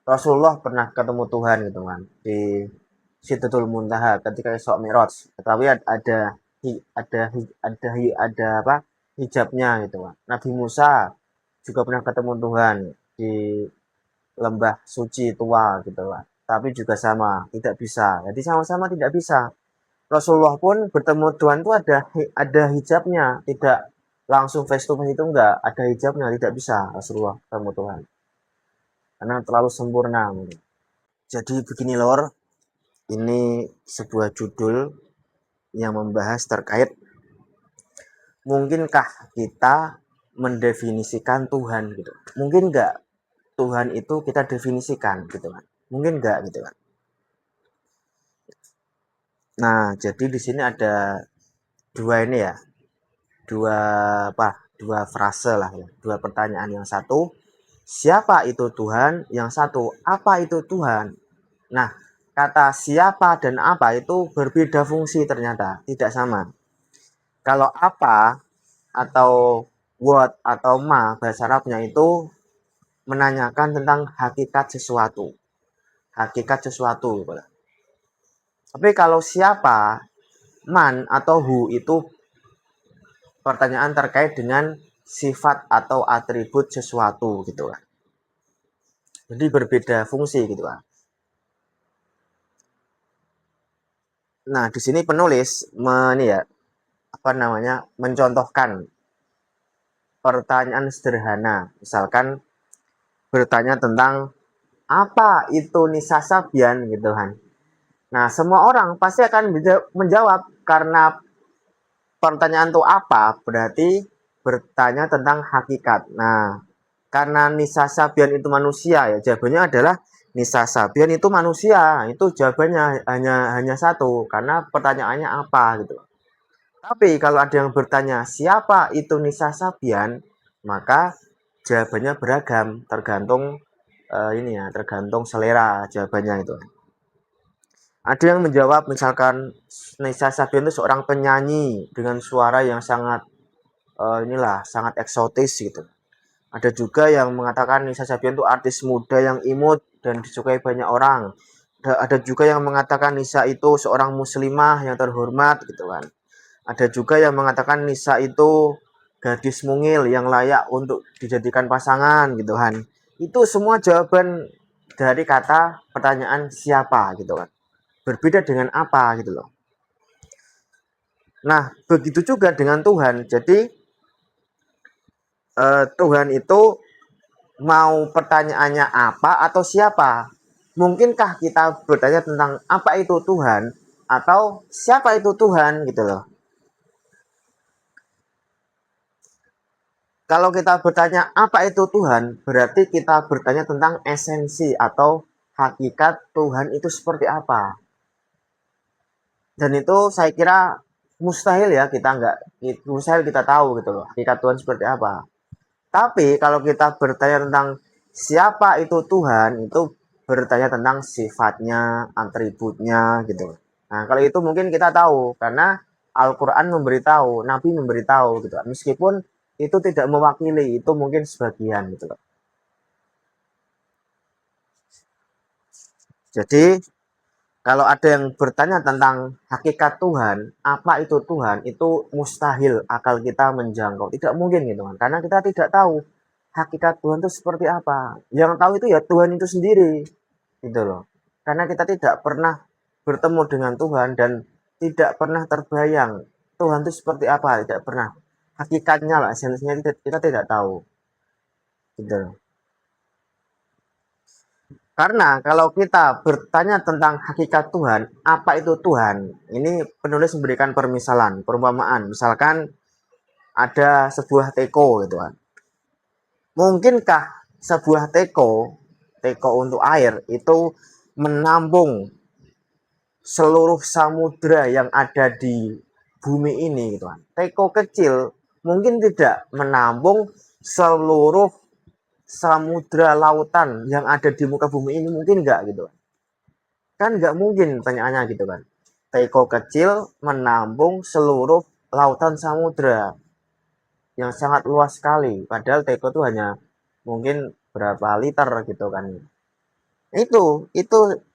Rasulullah pernah ketemu Tuhan gitu kan di Sidratul Muntaha ketika Isra Mi'raj. Tapi ada apa? Hijabnya gitu kan. Nabi Musa juga pernah ketemu Tuhan di lembah suci tua gitu kan. Tapi juga sama, tidak bisa. Jadi sama-sama tidak bisa. Rasulullah pun bertemu Tuhan itu ada hijabnya, tidak langsung face to face itu enggak, ada hijabnya, tidak bisa Rasulullah ketemu Tuhan. Karena terlalu sempurna. Jadi begini lor, ini sebuah judul yang membahas terkait mungkinkah kita mendefinisikan Tuhan gitu. Mungkin enggak Tuhan itu kita definisikan gitu kan. Mungkin enggak gitu kan. Nah, jadi di sini ada dua ini ya. Dua apa? Dua frase lah ya. Dua pertanyaan. Yang satu, siapa itu Tuhan? Yang satu, apa itu Tuhan? Nah, kata siapa dan apa itu berbeda fungsi ternyata, tidak sama. Kalau apa atau what atau ma bahasa Arabnya itu menanyakan tentang hakikat sesuatu. Hakikat sesuatu. Tapi kalau siapa, man atau who itu pertanyaan terkait dengan sifat atau atribut sesuatu gitu kan. Jadi berbeda fungsi gitu kan. Nah, di sini penulis mencontohkan pertanyaan sederhana. Misalkan bertanya tentang apa itu Nisa Sabian gitu kan. Nah, semua orang pasti akan menjawab karena pertanyaan itu apa berarti bertanya tentang hakikat. Nah, karena Nisa Sabian itu manusia ya, jawabannya adalah Nisa Sabian itu manusia. Itu jawabannya hanya satu karena pertanyaannya apa gitu. Tapi kalau ada yang bertanya siapa itu Nisa Sabian, maka jawabannya beragam tergantung tergantung selera jawabannya itu. Ada yang menjawab misalkan Nisa Sabian itu seorang penyanyi dengan suara yang sangat eksotis gitu. Ada juga yang mengatakan Nisa Sabian itu artis muda yang imut dan disukai banyak orang. Ada juga yang mengatakan Nisa itu seorang muslimah yang terhormat gitu kan. Ada juga yang mengatakan Nisa itu gadis mungil yang layak untuk dijadikan pasangan gitu kan. Itu semua jawaban dari kata pertanyaan siapa gitu kan. Berbeda dengan apa gitu loh. Nah, begitu juga dengan Tuhan. Jadi Tuhan itu mau pertanyaannya apa atau siapa? Mungkinkah kita bertanya tentang apa itu Tuhan atau siapa itu Tuhan gitu loh. Kalau kita bertanya apa itu Tuhan, berarti kita bertanya tentang esensi atau hakikat Tuhan itu seperti apa. Dan itu saya kira mustahil ya mustahil kita tahu gitu loh hakikat Tuhan seperti apa. Tapi kalau kita bertanya tentang siapa itu Tuhan, itu bertanya tentang sifatnya, atributnya gitu. Nah, kalau itu mungkin kita tahu karena Al-Qur'an memberitahu, Nabi memberitahu gitu. Meskipun itu tidak mewakili, itu mungkin sebagian gitu loh. Jadi kalau ada yang bertanya tentang hakikat Tuhan, apa itu Tuhan, itu mustahil akal kita menjangkau. Tidak mungkin gitu kan. Karena kita tidak tahu hakikat Tuhan itu seperti apa. Yang tahu itu ya Tuhan itu sendiri. Gitu loh. Karena kita tidak pernah bertemu dengan Tuhan dan tidak pernah terbayang Tuhan itu seperti apa, tidak pernah. Hakikatnya lah, esensinya kita tidak tahu. Gitu loh. Karena kalau kita bertanya tentang hakikat Tuhan, apa itu Tuhan? Ini penulis memberikan permisalan, perumpamaan. Misalkan ada sebuah teko gitu kan. Mungkinkah sebuah teko untuk air itu menampung seluruh samudra yang ada di bumi ini gitu kan. Teko kecil mungkin tidak menampung seluruh samudra lautan yang ada di muka bumi ini, mungkin enggak gitu kan nggak mungkin pertanyaannya gitu kan. Teko kecil menampung seluruh lautan samudra yang sangat luas sekali, padahal teko itu hanya mungkin berapa liter gitu kan. Itu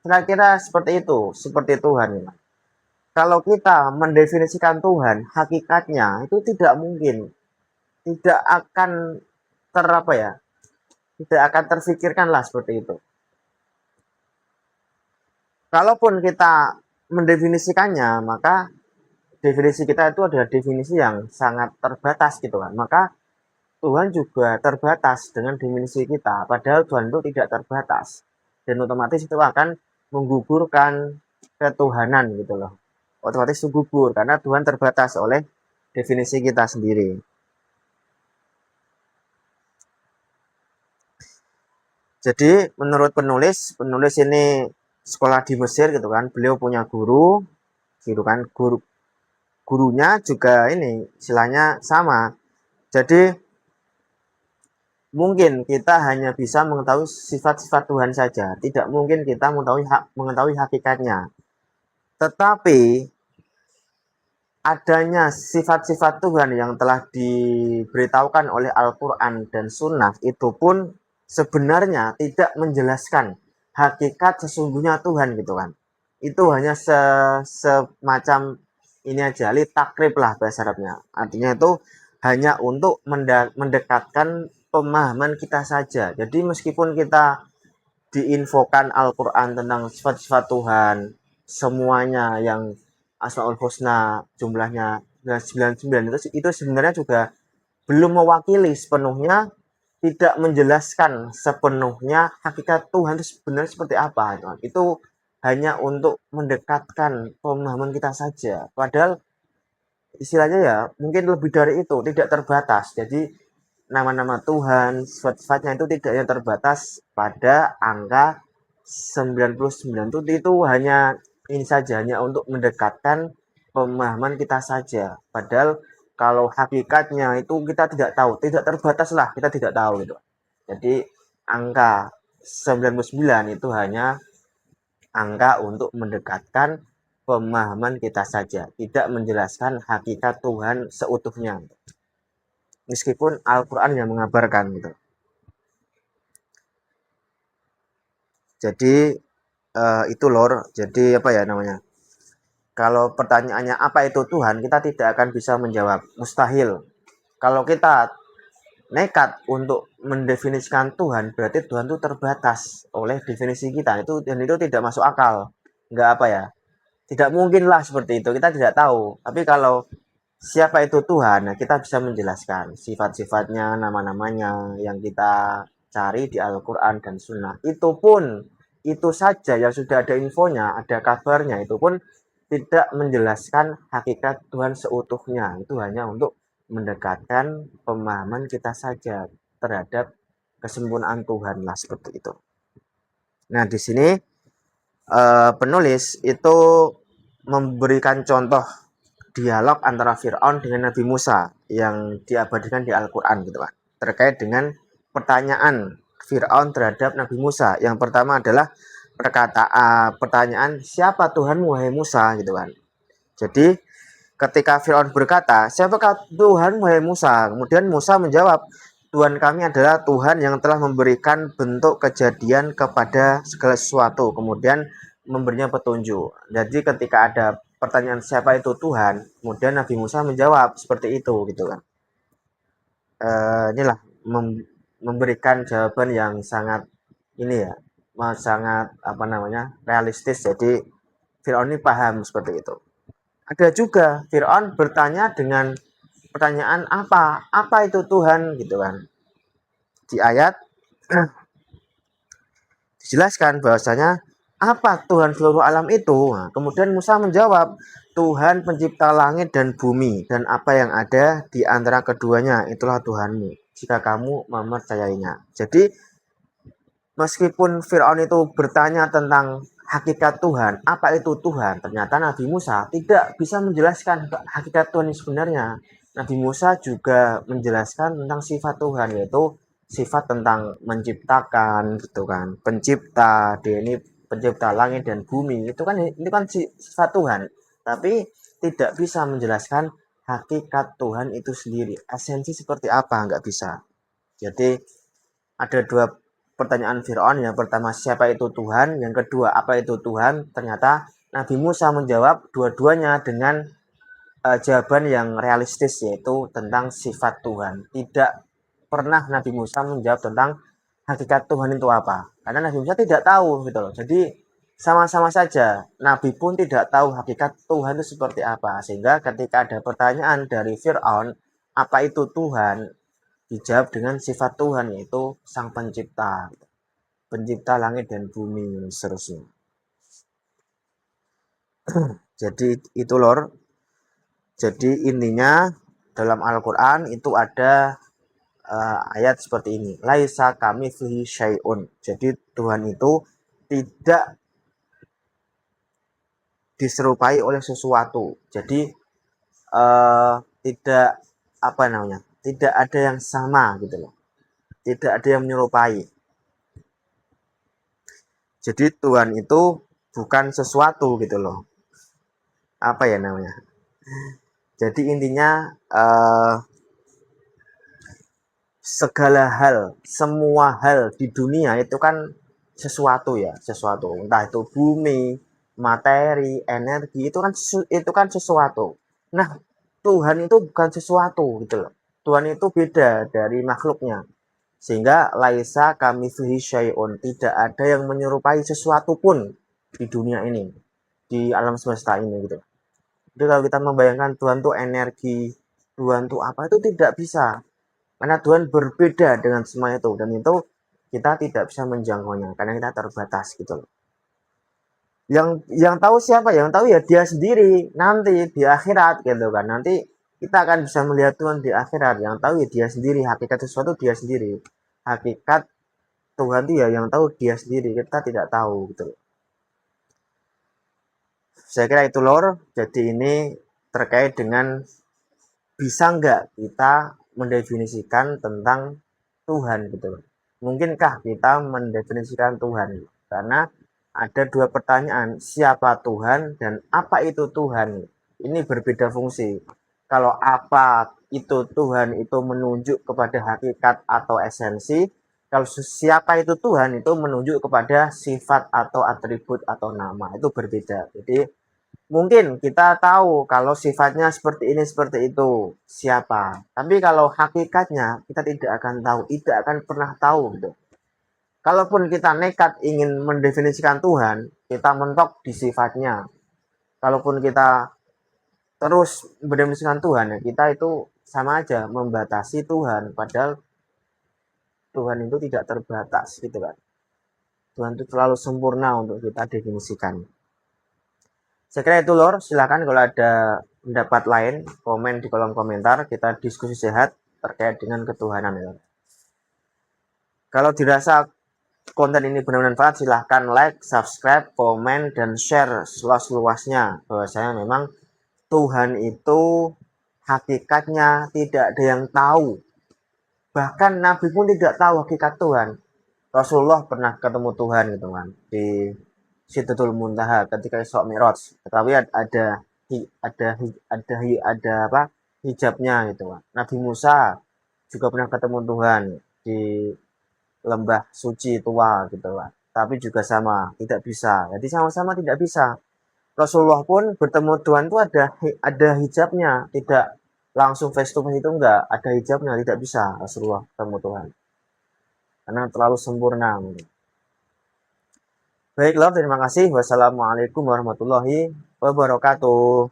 kira-kira seperti Tuhan. Kalau kita mendefinisikan Tuhan, hakikatnya itu tidak mungkin, tidak akan terapa ya, tidak akan terfikirkan lah seperti itu. Kalaupun kita mendefinisikannya, maka definisi kita itu adalah definisi yang sangat terbatas gitu kan. Maka Tuhan juga terbatas dengan definisi kita, padahal Tuhan itu tidak terbatas. Dan otomatis itu akan menggugurkan ketuhanan gitu loh. Otomatis itu gugur karena Tuhan terbatas oleh definisi kita sendiri. Jadi menurut penulis ini sekolah di Mesir gitu kan, beliau punya guru gitu kan, gurunya juga ini istilahnya sama. Jadi mungkin kita hanya bisa mengetahui sifat-sifat Tuhan saja, tidak mungkin kita mengetahui hakikatnya. Tetapi adanya sifat-sifat Tuhan yang telah diberitahukan oleh Al-Quran dan Sunnah itu pun sebenarnya tidak menjelaskan hakikat sesungguhnya Tuhan gitu kan. Itu hanya semacam ini aja, li takrib lah bahasa Arabnya. Artinya itu hanya untuk mendekatkan pemahaman kita saja. Jadi meskipun kita diinfokan Al-Quran tentang sifat-sifat Tuhan, semuanya yang Asmaul Husna jumlahnya 99 itu sebenarnya juga belum mewakili sepenuhnya, tidak menjelaskan sepenuhnya hakikat Tuhan itu sebenarnya seperti apa. Itu hanya untuk mendekatkan pemahaman kita saja. Padahal istilahnya ya mungkin lebih dari itu, tidak terbatas. Jadi nama-nama Tuhan, sifat-sifatnya itu tidak yang terbatas pada angka 99 itu hanya ini saja, hanya untuk mendekatkan pemahaman kita saja. Padahal kalau hakikatnya itu kita tidak tahu, tidak terbatas lah, kita tidak tahu gitu. Jadi angka 99 itu hanya angka untuk mendekatkan pemahaman kita saja, tidak menjelaskan hakikat Tuhan seutuhnya. Meskipun Al-Quran yang mengabarkan gitu. Jadi itu lor. Jadi apa ya namanya? Kalau pertanyaannya apa itu Tuhan, kita tidak akan bisa menjawab. Mustahil. Kalau kita nekat untuk mendefinisikan Tuhan, berarti Tuhan itu terbatas oleh definisi kita. Dan itu tidak masuk akal. Enggak apa ya? Tidak mungkin lah seperti itu. Kita tidak tahu. Tapi kalau siapa itu Tuhan, nah kita bisa menjelaskan sifat-sifatnya, nama-namanya yang kita cari di Al-Quran dan Sunnah. Itu pun, itu saja yang sudah ada infonya, ada kabarnya, itu pun tidak menjelaskan hakikat Tuhan seutuhnya. Itu hanya untuk mendekatkan pemahaman kita saja terhadap kesempurnaan Tuhan lah seperti itu. Nah di sini penulis itu memberikan contoh dialog antara Fir'aun dengan Nabi Musa yang diabadikan di Al-Quran gitu kan, terkait dengan pertanyaan Fir'aun terhadap Nabi Musa. Yang pertama adalah pertanyaan siapa Tuhanmu wahai Musa gitu kan. Jadi ketika Fir'aun berkata siapakah Tuhan wahai Musa, kemudian Musa menjawab Tuhan kami adalah Tuhan yang telah memberikan bentuk kejadian kepada segala sesuatu, kemudian memberinya petunjuk. Jadi ketika ada pertanyaan siapa itu Tuhan, kemudian Nabi Musa menjawab seperti itu gitu kan. Inilah memberikan jawaban yang sangat ini ya, sangat apa namanya realistis. Jadi Fir'aun ini paham seperti itu. Ada juga Fir'aun bertanya dengan pertanyaan apa itu Tuhan gitu kan. Di ayat dijelaskan bahwasanya apa Tuhan seluruh alam itu. Nah, kemudian Musa menjawab Tuhan pencipta langit dan bumi dan apa yang ada di antara keduanya itulah Tuhanmu jika kamu mempercayainya. Jadi meskipun Fir'aun itu bertanya tentang hakikat Tuhan, apa itu Tuhan, ternyata Nabi Musa tidak bisa menjelaskan hakikat Tuhan yang sebenarnya. Nabi Musa juga menjelaskan tentang sifat Tuhan, yaitu sifat tentang menciptakan gitu kan, pencipta, dia ini pencipta langit dan bumi, itu kan sifat Tuhan, tapi tidak bisa menjelaskan hakikat Tuhan itu sendiri, esensi seperti apa, nggak bisa. Jadi ada dua pertanyaan Fir'aun, yang pertama siapa itu Tuhan, yang kedua apa itu Tuhan, ternyata Nabi Musa menjawab dua-duanya dengan jawaban yang realistis, yaitu tentang sifat Tuhan. Tidak pernah Nabi Musa menjawab tentang hakikat Tuhan itu apa, karena Nabi Musa tidak tahu gitu loh. Jadi sama-sama saja, Nabi pun tidak tahu hakikat Tuhan itu seperti apa, sehingga ketika ada pertanyaan dari Fir'aun apa itu Tuhan, dijawab dengan sifat Tuhan, yaitu sang pencipta, pencipta langit dan bumi seterusnya. Jadi itu lor. Jadi intinya dalam Al-Quran itu ada ayat seperti ini. Laisa kamitslihi syai'un. Jadi Tuhan itu tidak diserupai oleh sesuatu. Jadi tidak apa namanya? Tidak ada yang sama gitu loh. Tidak ada yang menyerupai. Jadi Tuhan itu bukan sesuatu gitu loh. Apa ya namanya? Jadi intinya segala hal, semua hal di dunia itu kan sesuatu ya, sesuatu. Entah itu bumi, materi, energi, itu kan sesuatu. Nah, Tuhan itu bukan sesuatu gitu loh. Tuhan itu beda dari makhluknya. Sehingga laisa kamitslihi syai'un, tidak ada yang menyerupai sesuatu pun di dunia ini, di alam semesta ini gitu. Jadi kalau kita membayangkan Tuhan itu energi, Tuhan itu apa, itu tidak bisa. Karena Tuhan berbeda dengan semua itu, dan itu kita tidak bisa menjangkaunya karena kita terbatas gitu loh. Yang tahu siapa? Yang tahu ya dia sendiri nanti di akhirat gitu kan. Nanti kita akan bisa melihat Tuhan di akhirat. Yang tahu ya dia sendiri, hakikat sesuatu dia sendiri. Hakikat Tuhan itu ya yang tahu dia sendiri, kita tidak tahu gitu loh. Saya kira itu lor. Jadi ini terkait dengan bisa nggak kita mendefinisikan tentang Tuhan gitu loh. Mungkinkah kita mendefinisikan Tuhan? Karena ada dua pertanyaan, siapa Tuhan dan apa itu Tuhan? Ini berbeda fungsi. Kalau apa itu Tuhan itu menunjuk kepada hakikat atau esensi, kalau siapa itu Tuhan itu menunjuk kepada sifat atau atribut atau nama. Itu berbeda. Jadi mungkin kita tahu kalau sifatnya seperti ini, seperti itu, siapa. Tapi kalau hakikatnya kita tidak akan tahu, tidak akan pernah tahu gitu. Kalaupun kita nekat ingin mendefinisikan Tuhan, kita mentok di sifatnya. Kalaupun kita terus mendefinisikan Tuhan, ya kita itu sama aja membatasi Tuhan. Padahal Tuhan itu tidak terbatas gitu kan. Tuhan itu terlalu sempurna untuk kita definisikan. Saya kira itu lor, silakan kalau ada pendapat lain, komen di kolom komentar, kita diskusi sehat terkait dengan ketuhanan ya. Kalau dirasa konten ini bermanfaat, silahkan like, subscribe, komen, dan share seluas-luasnya. Bahwasanya memang Tuhan itu hakikatnya tidak ada yang tahu. Bahkan Nabi pun tidak tahu hakikat Tuhan. Rasulullah pernah ketemu Tuhan gitu kan di Sidratul Muntaha ketika Isra Mi'raj. Tetapi ada apa? Hijabnya gitu kan. Nabi Musa juga pernah ketemu Tuhan di lembah suci tua gitu kan. Tapi juga sama, tidak bisa. Jadi sama-sama tidak bisa. Rasulullah pun bertemu Tuhan itu ada hijabnya, tidak langsung face to face, itu enggak, ada hijabnya, tidak bisa Rasulullah ketemu Tuhan. Karena terlalu sempurna. Baiklah, terima kasih. Wassalamualaikum warahmatullahi wabarakatuh.